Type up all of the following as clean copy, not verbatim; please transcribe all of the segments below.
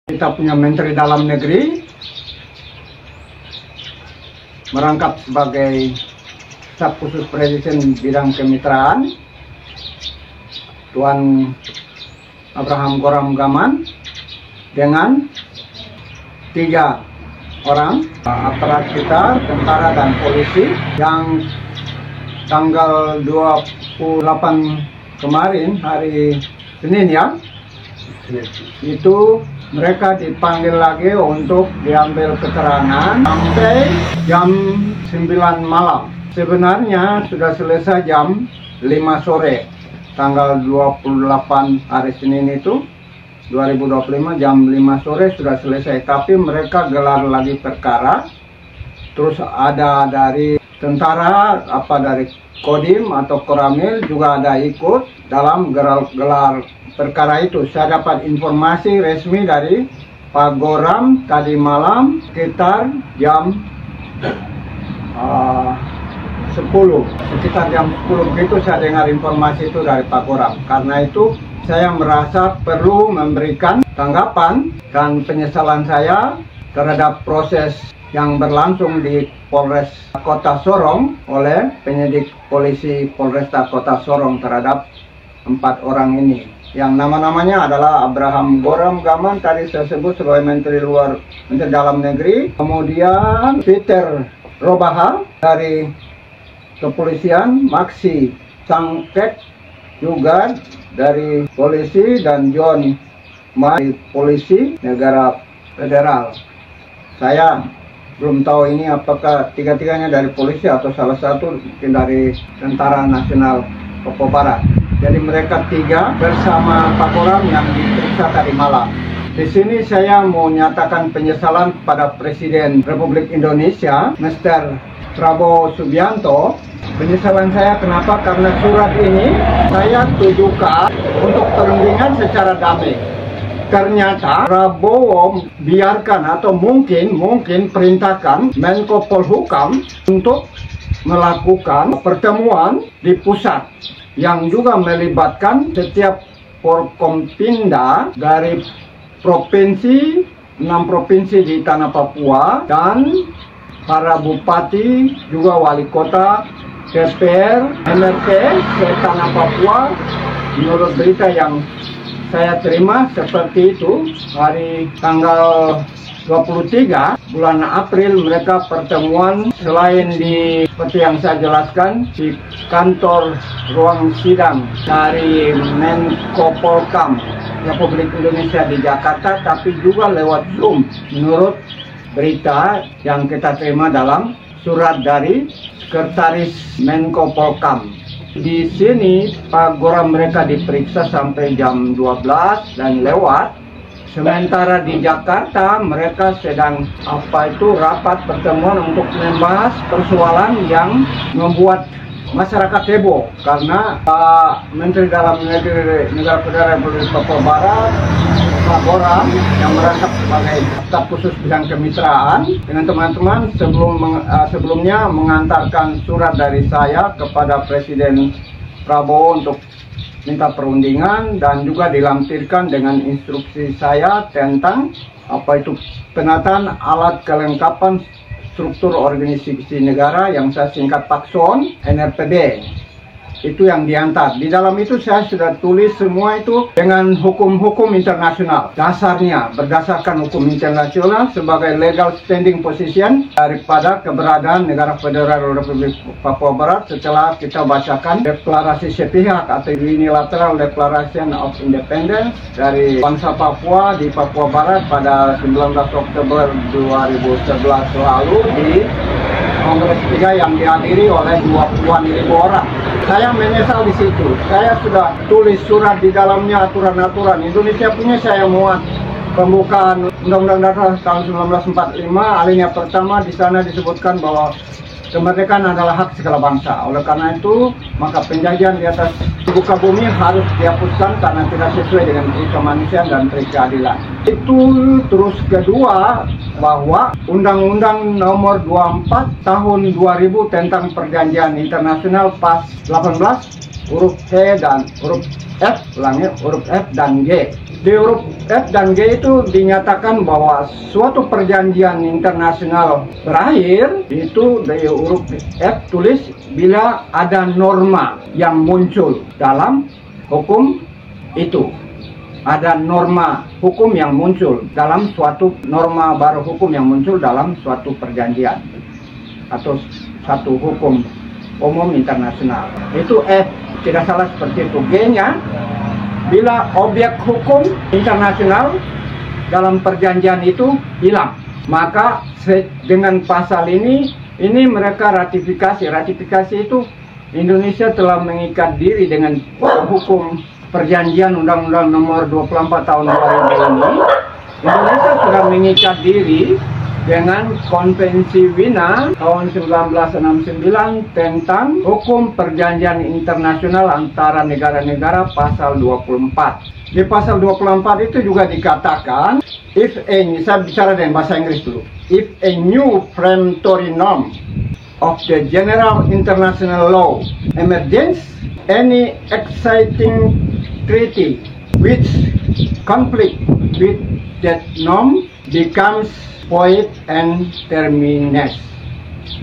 Kita punya Menteri Dalam Negeri merangkap sebagai Staf Khusus Presiden bidang kemitraan, Tuan Abraham Goram Gaman, dengan 3 orang aparat kita, tentara dan polisi, yang tanggal 28 kemarin, hari Senin ya, itu mereka dipanggil lagi untuk diambil keterangan sampai jam 9 malam. Sebenarnya sudah selesai jam 5 sore, tanggal 28 hari Senin itu 2025 jam 5 sore sudah selesai, tapi mereka gelar lagi perkara. Terus ada dari tentara, dari Kodim atau Koramil juga ada ikut dalam gelar perkara itu. Saya dapat informasi resmi dari Pak Goram tadi malam sekitar jam 10, sekitar jam 10 begitu saya dengar informasi itu dari Pak Goram. Karena itu saya merasa perlu memberikan tanggapan dan penyesalan saya terhadap proses yang berlangsung di Polres Kota Sorong oleh penyidik polisi Polresta Kota Sorong terhadap 4 orang ini. Yang nama-namanya adalah Abraham Goram Gaman, tadi saya sebut sebagai Menteri Dalam Negeri. Kemudian Peter Robaha dari Kepolisian, Maksi Sangkek juga dari polisi, dan John dari Polisi Negara Federal. Saya belum tahu ini apakah tiga-tiganya dari polisi atau salah satu mungkin dari Tentara Nasional Papua Barat. Jadi mereka 3 bersama Pak Goram yang diperiksa tadi malam. Di sini saya mau nyatakan penyesalan kepada Presiden Republik Indonesia, Mr. Prabowo Subianto. Penyesalan saya kenapa? Karena surat ini saya tujukan untuk perundingan secara damai. Ternyata Prabowo biarkan atau mungkin perintahkan Menko Polhukam untuk melakukan pertemuan di pusat yang juga melibatkan setiap Forkompinda dari provinsi, 6 provinsi di tanah Papua, dan para bupati, juga wali kota, DPR, MRT se-tanah Papua. Menurut berita yang saya terima seperti itu, hari tanggal 23 bulan April mereka pertemuan selain di seperti yang saya jelaskan di kantor ruang sidang dari Menko Polkam Republik Indonesia di Jakarta, tapi juga lewat Zoom menurut berita yang kita terima dalam surat dari Sekretaris Menko Polkam. Di sini Pak Goram mereka diperiksa sampai jam 12 dan lewat. Sementara di Jakarta mereka sedang rapat pertemuan untuk membahas persoalan yang membuat masyarakat heboh, karena Pak Menteri Dalam Negeri Negara Federal Republik Papua Barat, Pak Goram, yang merangkap sebagai Staf Khusus bidang kemitraan dengan teman-teman sebelumnya mengantarkan surat dari saya kepada Presiden Prabowo untuk minta perundingan, dan juga dilampirkan dengan instruksi saya tentang penataan alat kelengkapan struktur organisasi negara yang saya singkat PAKSON NRPB. Itu yang diantar. Di dalam itu saya sudah tulis semua itu dengan hukum-hukum internasional. Dasarnya berdasarkan hukum internasional sebagai legal standing position daripada keberadaan Negara Federal Republik Papua Barat setelah kita bacakan deklarasi sepihak atau Unilateral Declaration of Independence dari bangsa Papua di Papua Barat pada 19 Oktober 2011 lalu di Kongres 3 yang dihadiri oleh 20-an ribu orang. Saya menyesal di situ. Saya sudah tulis surat di dalamnya aturan-aturan Indonesia punya, saya muat pembukaan Undang-Undang Dasar tahun 1945 alinea pertama. Di sana disebutkan bahwa kemerdekaan adalah hak segala bangsa. Oleh karena itu, maka penjajahan di atas muka bumi harus dihapuskan karena tidak sesuai dengan pri kemanusiaan dan pri keadilan. Itu terus kedua, bahwa Undang-Undang Nomor 24 Tahun 2000 tentang Perjanjian Internasional PAS 18 huruf E dan huruf F, huruf F dan G. Di huruf F dan G itu dinyatakan bahwa suatu perjanjian internasional berakhir, itu dari huruf F tulis bila ada norma yang muncul dalam hukum itu. Ada norma hukum yang muncul dalam suatu norma baru hukum yang muncul dalam suatu perjanjian atau satu hukum umum internasional. Itu F, tidak salah seperti itu. G-nya, bila objek hukum internasional dalam perjanjian itu hilang, maka dengan pasal ini mereka ratifikasi. Ratifikasi itu Indonesia telah mengikat diri dengan hukum perjanjian Undang-Undang Nomor 24 Tahun 2000 ini. Indonesia sudah mengikat diri dengan Konvensi Wina tahun 1969 tentang hukum perjanjian internasional antara negara-negara pasal 24. Di pasal 24 itu juga dikatakan, saya bicara dengan bahasa Inggris dulu. If a new peremptory norm of the general international law emerges, any exciting treaty which conflict with that norm becomes void and terminates.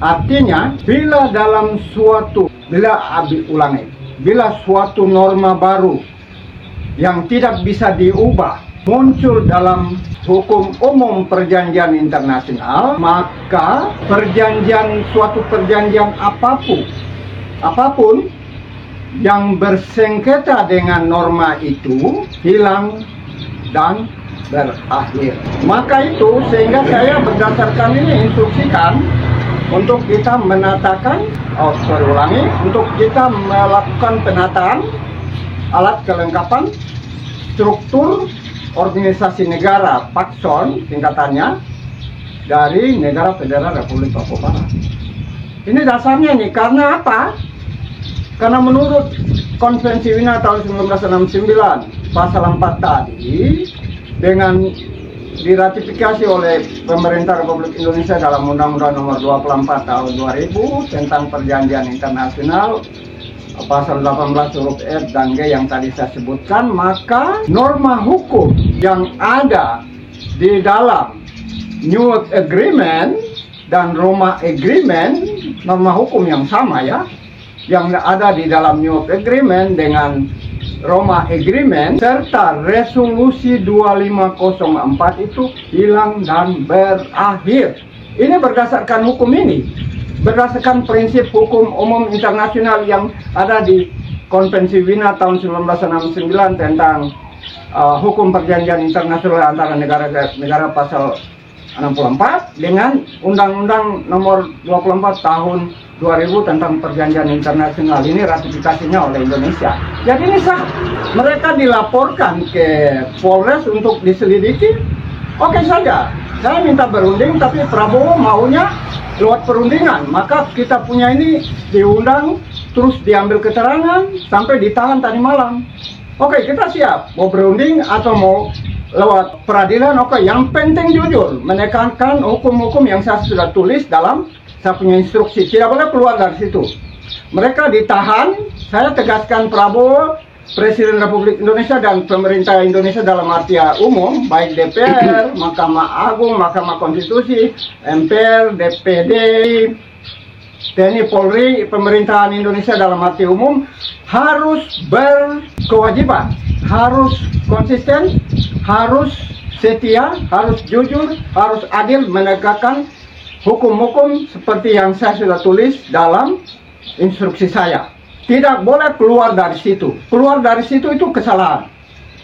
Artinya, bila suatu norma baru yang tidak bisa diubah muncul dalam hukum umum perjanjian internasional, maka suatu perjanjian apapun yang bersengketa dengan norma itu hilang dan berakhir. Maka itu sehingga saya berdasarkan ini instruksikan untuk kita untuk kita melakukan penataan alat kelengkapan struktur organisasi negara PAKSON singkatannya dari Negara Federal Republik Papua Barat. Ini dasarnya nih, karena apa? Karena menurut Konvensi Wina tahun 1969 pasal 4 tadi, dengan diratifikasi oleh pemerintah Republik Indonesia dalam Undang-Undang Nomor 24 Tahun 2000 tentang perjanjian internasional pasal 18 huruf F dan G yang tadi saya sebutkan, maka norma hukum yang ada di dalam New York Agreement dan Roma Agreement, norma hukum yang sama ya, yang ada di dalam New York Agreement dengan Roma Agreement serta resolusi 2504 itu hilang dan berakhir. Ini berdasarkan hukum ini, berdasarkan prinsip hukum umum internasional yang ada di Konvensi Wina tahun 1969 tentang hukum perjanjian internasional antara negara pasal 64 dengan Undang-Undang Nomor 24 Tahun 2000 tentang perjanjian internasional. Ini ratifikasinya oleh Indonesia. Jadi ini sah. Mereka dilaporkan ke Polres untuk diselidiki. Oke saja. Saya minta berunding, tapi Prabowo maunya lewat perundingan. Maka kita punya ini diundang, terus diambil keterangan, sampai ditahan tadi malam. Oke, kita siap. Mau berunding atau mau lewat peradilan, oke. Yang penting jujur, menekankan hukum-hukum yang saya sudah tulis dalam saya punya instruksi, tidak boleh keluar dari situ. Mereka ditahan. Saya tegaskan Prabowo, Presiden Republik Indonesia dan pemerintah Indonesia dalam arti umum, baik DPR, Mahkamah Agung, Mahkamah Konstitusi, MPR, DPD, TNI, Polri, pemerintahan Indonesia dalam arti umum harus berkewajiban, harus konsisten, harus setia, harus jujur, harus adil menegakkan hukum-hukum seperti yang saya sudah tulis dalam instruksi saya. Tidak boleh keluar dari situ. Keluar dari situ itu kesalahan.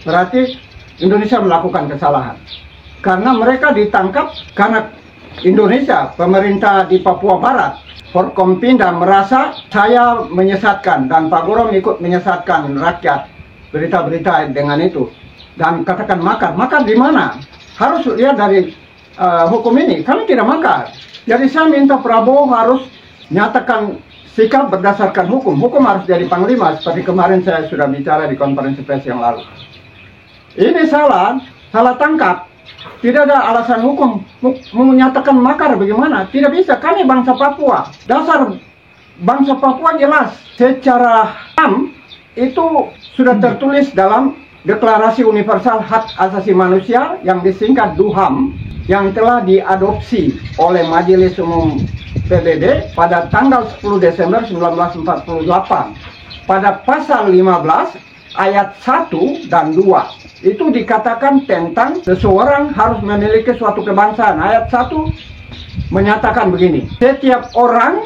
Berarti Indonesia melakukan kesalahan. Karena mereka ditangkap karena Indonesia, pemerintah di Papua Barat, Forkompinda merasa saya menyesatkan dan Pak Gorom ikut menyesatkan rakyat. Berita-berita dengan itu. Dan katakan makar. Makar di mana? Harus lihat dari hukum ini. Kami tidak makar. Jadi saya minta Prabowo harus nyatakan sikap berdasarkan hukum. Hukum harus jadi panglima, seperti kemarin saya sudah bicara di konferensi pers yang lalu. Ini salah tangkap. Tidak ada alasan hukum menyatakan makar bagaimana? Tidak bisa. Kami bangsa Papua. Dasar bangsa Papua jelas. Secara HAM itu sudah tertulis dalam Deklarasi Universal Hak Asasi Manusia yang disingkat DUHAM, yang telah diadopsi oleh Majelis Umum PBB pada tanggal 10 Desember 1948. Pada pasal 15 ayat 1 dan 2 itu dikatakan tentang seseorang harus memiliki suatu kebangsaan. Ayat 1 menyatakan begini, setiap orang,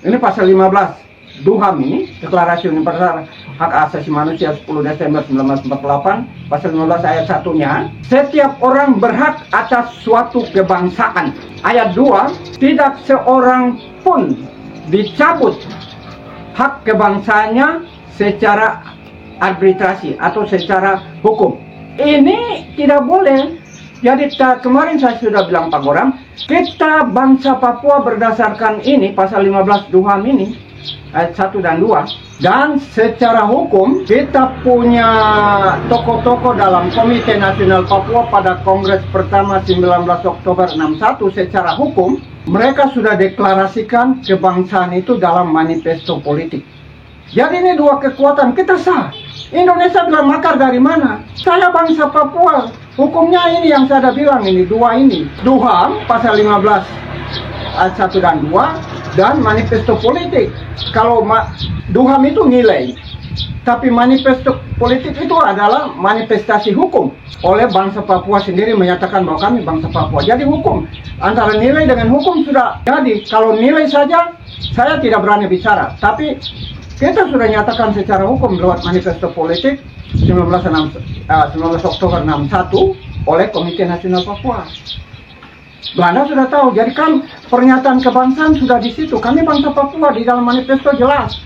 ini pasal 15 DUHAM ini, Deklarasi Universal Hak Asasi Manusia 10 Desember 1948, pasal 15 ayat 1-nya, setiap orang berhak atas suatu kebangsaan. Ayat 2, tidak seorang pun dicabut hak kebangsaannya secara arbitrasi atau secara hukum. Ini tidak boleh. Jadi kemarin saya sudah bilang Pak Goram, kita bangsa Papua berdasarkan ini, pasal 15 DUHAM ini, ayat 1 dan 2. Dan secara hukum, kita punya tokoh-tokoh dalam Komite Nasional Papua pada Kongres pertama 19 Oktober 61. Secara hukum, mereka sudah deklarasikan kebangsaan itu dalam manifesto politik. Jadi ini dua kekuatan, kita sah. Indonesia bilang makar dari mana? Saya bangsa Papua. Hukumnya ini yang saya bilang, ini dua ini. DUHAM pasal 15 ayat 1 dan 2 dan manifesto politik. Kalau DUHAM itu nilai, tapi manifesto politik itu adalah manifestasi hukum. Oleh bangsa Papua sendiri menyatakan bahwa kami bangsa Papua. Jadi hukum, antara nilai dengan hukum sudah jadi. Kalau nilai saja, saya tidak berani bicara. Tapi kita sudah nyatakan secara hukum lewat manifesto politik 19 Oktober 61 oleh Komite Nasional Papua. Belanda sudah tahu, jadi kan pernyataan kebangsaan sudah di situ. Kami bangsa Papua, di dalam manifesto jelas.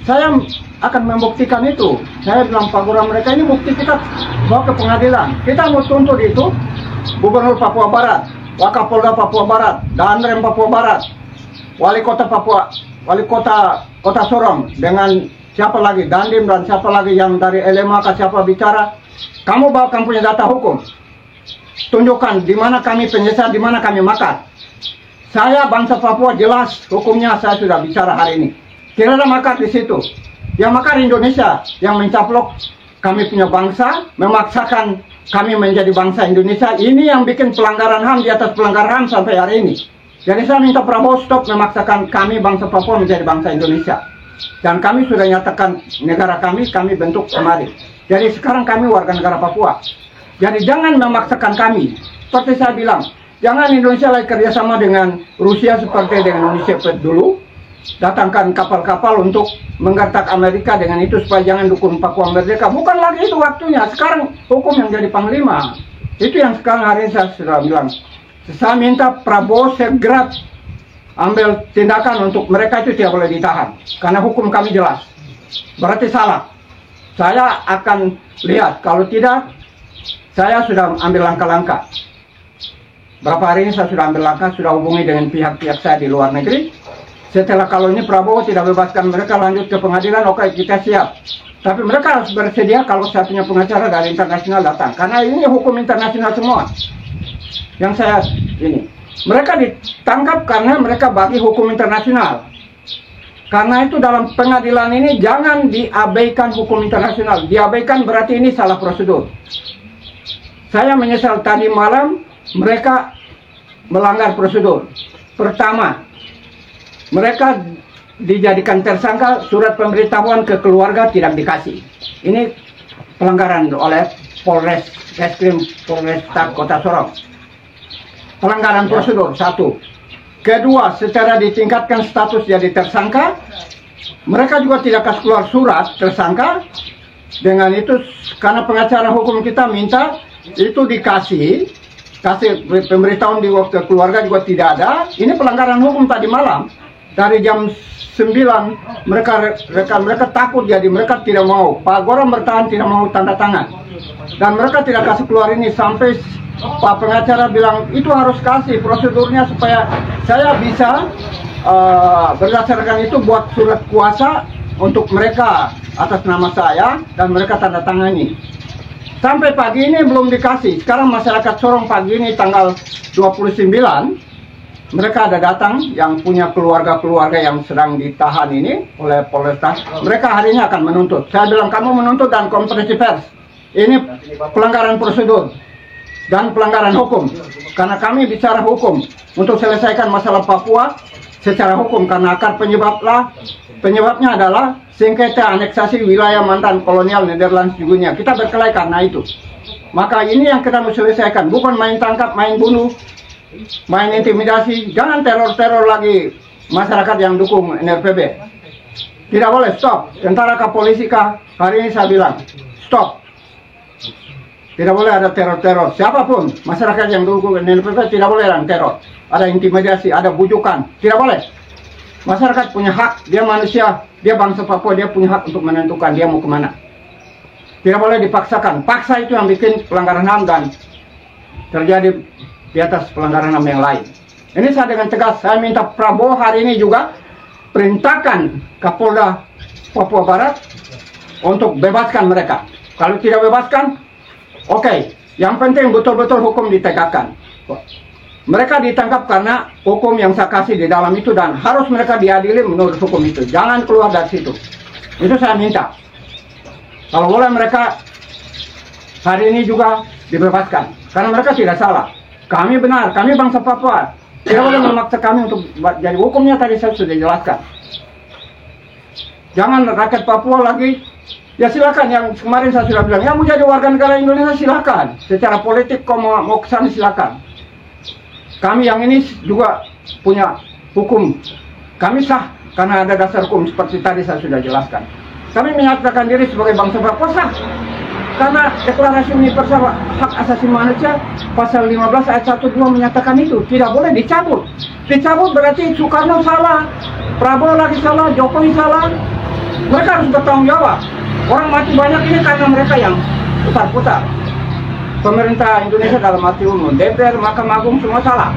Saya akan membuktikan itu. Saya bilang Pak Goram, mereka ini bukti kita bawa ke pengadilan. Kita mau tuntut itu Gubernur Papua Barat, Wakapolda Papua Barat, Danrem Papua Barat, Wali Kota Papua, Wali Kota Sorong, dengan siapa lagi, Dandim dan siapa lagi yang dari LMA ke siapa bicara. Kamu bawa kamu punya data hukum. Tunjukkan di mana kami penyesat, di mana kami makar. Saya bangsa Papua jelas hukumnya, saya sudah bicara hari ini. Tidak ada makar di situ. Yang makar Indonesia, yang mencaplok kami punya bangsa, memaksakan kami menjadi bangsa Indonesia. Ini yang bikin pelanggaran HAM di atas pelanggaran HAM sampai hari ini. Jadi saya minta Prabowo stop memaksakan kami bangsa Papua menjadi bangsa Indonesia. Dan kami sudah nyatakan negara kami bentuk kemarin. Jadi sekarang kami warga negara Papua. Jadi jangan memaksakan kami. Seperti saya bilang, jangan Indonesia lagi kerjasama dengan Rusia seperti dengan Uni Soviet dulu. Datangkan kapal-kapal untuk menggertak Amerika dengan itu supaya jangan dukung Papua merdeka. Bukan lagi itu waktunya. Sekarang hukum yang jadi panglima. Itu yang sekarang hari ini saya sudah bilang. Saya minta Prabowo segera ambil tindakan untuk mereka itu tidak boleh ditahan. Karena hukum kami jelas. Berarti salah. Saya akan lihat. Kalau tidak, saya sudah ambil langkah-langkah. Berapa hari ini saya sudah ambil langkah, sudah hubungi dengan pihak-pihak saya di luar negeri. Setelah kalau ini Prabowo tidak bebaskan mereka lanjut ke pengadilan, oke, kita siap. Tapi mereka harus bersedia kalau saya punya pengacara dari internasional datang. Karena ini hukum internasional semua. Yang saya ini. Mereka ditangkap karena mereka bagi hukum internasional. Karena itu dalam pengadilan ini jangan diabaikan hukum internasional. Diabaikan berarti ini salah prosedur. Saya menyesal tadi malam mereka melanggar prosedur. Pertama, mereka dijadikan tersangka, surat pemberitahuan ke keluarga tidak dikasih. Ini pelanggaran oleh Polres Reskrim Polresta Kota Sorong. Pelanggaran prosedur, satu. Kedua, secara ditingkatkan status jadi tersangka, mereka juga tidak kasih keluar surat tersangka. Dengan itu, karena pengacara hukum kita minta itu kasih pemberitahuan di waktu keluarga juga tidak ada. Ini pelanggaran hukum tadi malam. Dari jam 9 mereka takut, jadi mereka tidak mau. Pak Goram bertahan tidak mau tanda tangan. Dan mereka tidak kasih keluar ini sampai Pak pengacara bilang itu harus kasih prosedurnya supaya saya bisa berdasarkan itu buat surat kuasa untuk mereka atas nama saya dan mereka tanda tangani. Sampai pagi ini belum dikasih. Sekarang masyarakat Sorong pagi ini tanggal 29 mereka ada datang yang punya keluarga-keluarga yang sedang ditahan ini oleh Polresta. Mereka hari ini akan menuntut. Saya bilang kamu menuntut dan konferensi pers. Ini pelanggaran prosedur dan pelanggaran hukum. Karena kami bicara hukum untuk selesaikan masalah Papua secara hukum, karena akar penyebabnya adalah sengketa aneksasi wilayah mantan kolonial Nederland Guinea. Kita berkelahi karena itu. Maka ini yang kita mau selesaikan, bukan main tangkap, main bunuh, main intimidasi. Jangan teror-teror lagi masyarakat yang dukung NRPB. Tidak boleh, stop. Tentara kah, polisi kah, hari ini saya bilang stop. Tidak boleh ada teror-teror. Siapapun masyarakat yang dukung NRPB tidak boleh ada teror. Ada intimidasi, ada bujukan. Tidak boleh. Masyarakat punya hak. Dia manusia, dia bangsa Papua, dia punya hak untuk menentukan dia mau kemana. Tidak boleh dipaksakan. Paksa itu yang bikin pelanggaran HAM dan terjadi di atas pelanggaran HAM yang lain. Ini saya dengan tegas, saya minta Prabowo hari ini juga perintahkan Kapolda Papua Barat untuk bebaskan mereka. Kalau tidak bebaskan, oke, yang penting betul-betul hukum ditegakkan. Mereka ditangkap karena hukum yang saya kasih di dalam itu dan harus mereka diadili menurut hukum itu. Jangan keluar dari situ. Itu saya minta. Kalau boleh mereka hari ini juga dibebaskan. Karena mereka tidak salah. Kami benar, kami bangsa Papua. Tidak boleh memaksa kami untuk jadi hukumnya tadi saya sudah jelaskan. Jangan rakyat Papua lagi. Ya silakan, yang kemarin saya sudah bilang, yang mau jadi warga negara Indonesia silakan. Secara politik kau mau kesana silakan. Kami yang ini juga punya hukum. Kami sah karena ada dasar hukum seperti tadi saya sudah jelaskan. Kami menyatakan diri sebagai bangsa Papua sah. Karena Deklarasi Universal Hak Asasi Manusia pasal 15 ayat 1-2 menyatakan itu tidak boleh dicabut. Dicabut berarti Soekarno salah, Prabowo lagi salah, Jokowi salah. Mereka harus bertanggung jawab. Orang mati banyak ini karena mereka yang putar-putar. Pemerintah Indonesia dalam arti umum, DPR, Mahkamah Agung semua salah.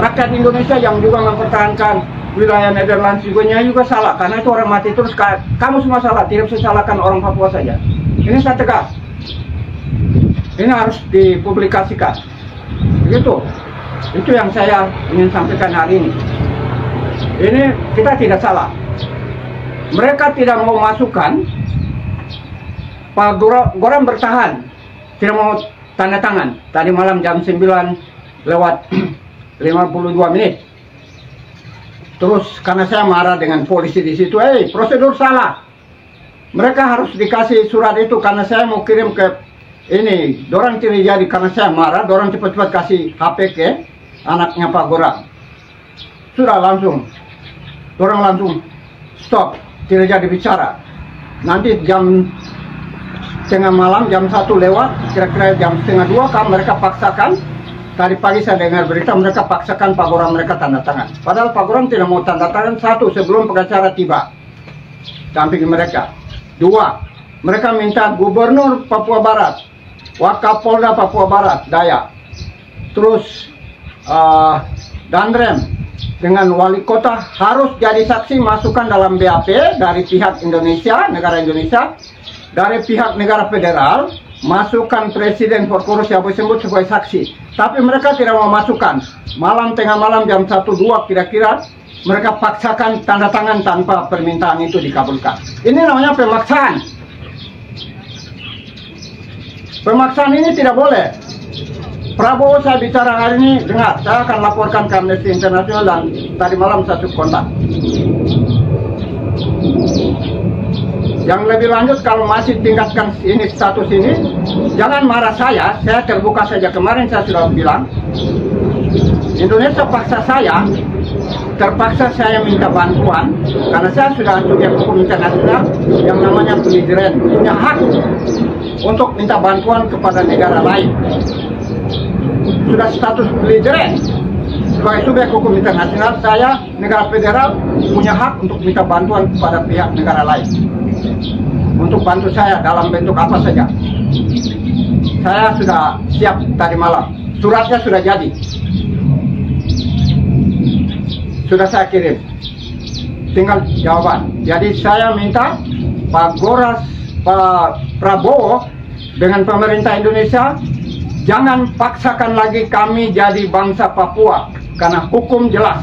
Rakyat Indonesia yang juga mempertahankan wilayah Nederland Guinea juga salah. Karena itu orang mati terus, kamu semua salah. Tidak bisa salahkan orang Papua saja. Ini saya tegas. Ini harus dipublikasikan. Begitu. Itu yang saya ingin sampaikan hari ini. Ini kita tidak salah. Mereka tidak mau masukkan. Pak Goram bertahan, tidak mau tanda tangan. Tadi malam jam 9 lewat 52 menit. Terus karena saya marah dengan polisi di situ, prosedur salah. Mereka harus dikasih surat itu karena saya mau kirim ke ini. Dorang tidak jadi karena saya marah. Dorang cepat-cepat kasih HP ke anaknya Pak Goram. Sudah langsung. Dorang langsung stop, tidak jadi bicara. Nanti jam tengah malam, jam 1 lewat, kira-kira jam setengah 2 kan mereka paksakan. Tadi pagi saya dengar berita mereka paksakan Pak Goram mereka tanda tangan. Padahal Pak Goram tidak mau tanda tangan. 1, sebelum pengacara tiba dampingi mereka. 2, mereka minta Gubernur Papua Barat, Wakapolda Papua Barat, Daya, terus Danrem dengan wali kota harus jadi saksi masukkan dalam BAP dari pihak Indonesia, negara Indonesia. Dari pihak negara federal, masukkan Presiden Forkorus yang disebut sebagai saksi. Tapi mereka tidak mau masukkan. Malam, tengah malam, jam 1-2 kira-kira, mereka paksakan tanda tangan tanpa permintaan itu dikabulkan. Ini namanya pemaksaan. Pemaksaan ini tidak boleh. Prabowo saya bicara hari ini, dengar, saya akan laporkan ke Amnesty International dan tadi malam saya kontak. Yang lebih lanjut kalau masih tingkatkan ini status ini, jangan marah saya terbuka saja. Kemarin saya sudah bilang, Indonesia paksa saya, terpaksa saya minta bantuan, karena saya sudah subjek hukum internasional yang namanya belligerent, punya hak untuk minta bantuan kepada negara lain. Sudah status belligerent. Sebagai subjek hukum internasional, saya, negara federal, punya hak untuk minta bantuan kepada pihak negara lain. Untuk bantu saya dalam bentuk apa saja. Saya sudah siap tadi malam. Suratnya sudah jadi. Sudah saya kirim. Tinggal jawaban. Jadi saya minta Pak Prabowo dengan pemerintah Indonesia, jangan paksakan lagi kami jadi bangsa Papua. karena hukum jelas,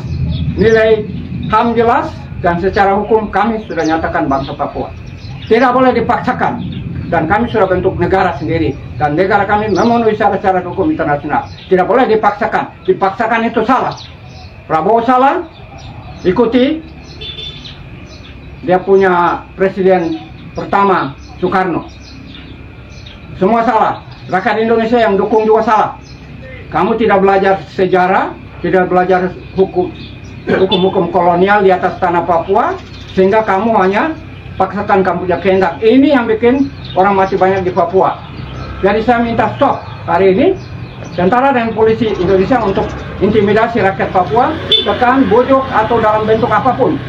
nilai HAM jelas, dan secara hukum kami sudah nyatakan bangsa Papua. Tidak boleh dipaksakan, dan kami sudah bentuk negara sendiri, dan negara kami memenuhi syarat-syarat hukum internasional. Tidak boleh dipaksakan itu salah. Prabowo salah, ikuti, dia punya presiden pertama Soekarno. Semua salah. Rakyat Indonesia yang dukung juga salah. Kamu tidak belajar sejarah, tidak belajar hukum kolonial di atas tanah Papua, sehingga kamu hanya paksakan kamu punya kehendak. Ini yang bikin orang mati banyak di Papua. Jadi saya minta stop hari ini tentara dan polisi Indonesia untuk intimidasi rakyat Papua, tekan, bujuk atau dalam bentuk apapun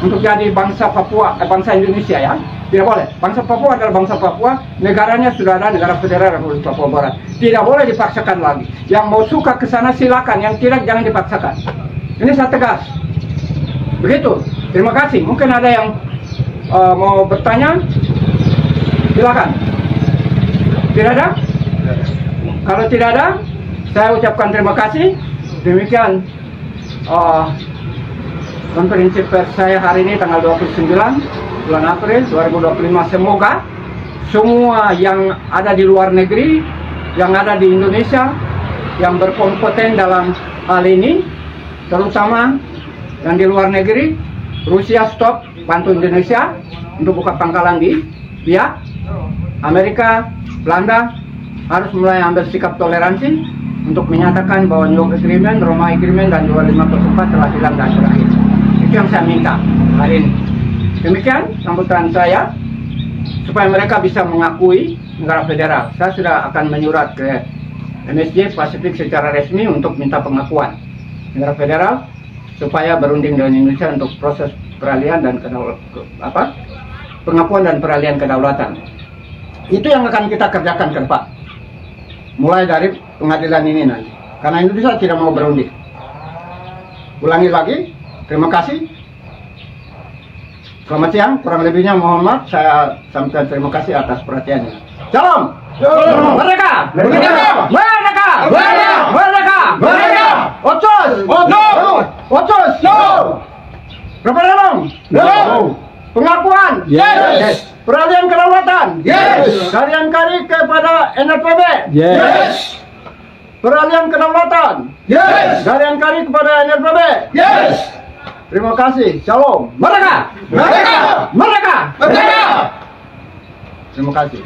untuk jadi bangsa Papua, bangsa Indonesia ya. Tidak boleh. Bangsa Papua adalah bangsa Papua, negaranya sudah ada, negara federal Republik Papua Barat. Tidak boleh dipaksakan lagi. Yang mau suka ke sana silakan, yang tidak jangan dipaksakan. Ini saya tegas. Begitu. Terima kasih. Mungkin ada yang mau bertanya, silakan. Tidak ada? Kalau tidak ada, saya ucapkan terima kasih. Demikian konferensi pers saya hari ini tanggal 29 bulan April 2025. Semoga semua yang ada di luar negeri, yang ada di Indonesia, yang berkompeten dalam hal ini, terutama yang di luar negeri, Rusia stop bantu Indonesia untuk buka pangkalan di pihak Amerika, Belanda harus mulai ambil sikap toleransi untuk menyatakan bahwa New York Agreement, Roma Agreement, dan 2504 telah hilang dan berakhir. Itu yang saya minta hari ini. Demikian sambutan saya supaya mereka bisa mengakui negara federal. Saya sudah akan menyurat ke MSJ Pasifik secara resmi untuk minta pengakuan negara federal supaya berunding dengan Indonesia untuk proses peralihan dan pengakuan dan peralihan kedaulatan. Itu yang akan kita kerjakan ke depan. Mulai dari pengadilan ini nanti. Karena Indonesia tidak mau berunding. Ulangi lagi, terima kasih. Selamat siang, kurang lebihnya mohon maaf, saya sampaikan terima kasih atas perhatiannya. Salam! Merdeka! Merdeka! Merdeka! Merdeka! Merdeka! Otsus! Otsus! No! Referendum! No! Pengakuan! Yes! Peralihan kedaulatan! Yes! Kalian kari kepada NRPB! Yes! Peralihan kedaulatan! Yes! Kalian kari kepada NRPB! Yes! Terima kasih. Shalom. Merdeka! Merdeka! Merdeka! Merdeka! Terima kasih.